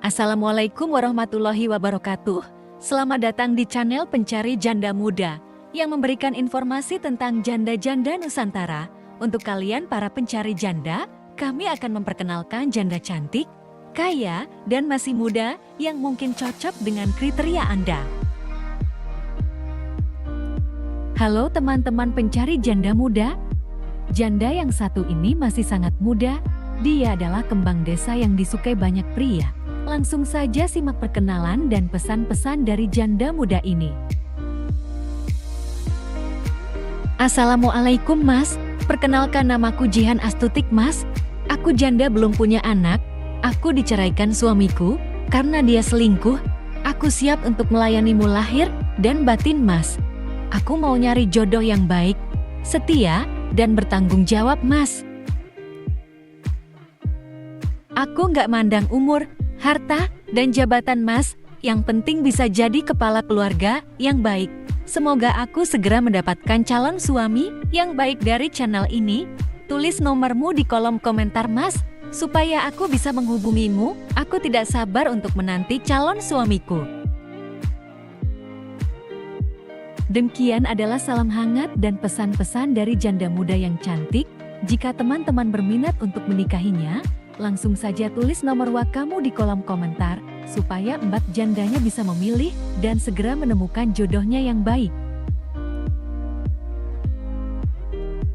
Assalamualaikum warahmatullahi wabarakatuh. Selamat datang di channel Pencari Janda Muda yang memberikan informasi tentang janda-janda Nusantara. Untuk kalian para pencari janda, kami akan memperkenalkan janda cantik, kaya, dan masih muda yang mungkin cocok dengan kriteria Anda. Halo teman-teman pencari janda muda. Janda yang satu ini masih sangat muda. Dia adalah kembang desa yang disukai banyak pria. Langsung saja simak perkenalan dan pesan-pesan dari janda muda ini. Assalamualaikum Mas, perkenalkan namaku Jihan Astutik Mas. Aku janda belum punya anak, aku diceraikan suamiku karena dia selingkuh. Aku siap untuk melayanimu lahir dan batin Mas. Aku mau nyari jodoh yang baik, setia, dan bertanggung jawab Mas. Aku nggak mandang umur, harta, dan jabatan Mas, yang penting bisa jadi kepala keluarga yang baik. Semoga aku segera mendapatkan calon suami yang baik dari channel ini. Tulis nomormu di kolom komentar Mas, supaya aku bisa menghubungimu. Aku tidak sabar untuk menanti calon suamiku. Demikian adalah salam hangat dan pesan-pesan dari janda muda yang cantik. Jika teman-teman berminat untuk menikahinya, langsung saja tulis nomor WA kamu di kolom komentar, supaya mbak jandanya bisa memilih dan segera menemukan jodohnya yang baik.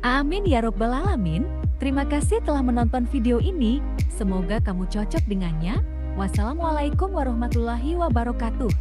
Amin ya robbal alamin. Terima kasih telah menonton video ini. Semoga kamu cocok dengannya. Wassalamualaikum warahmatullahi wabarakatuh.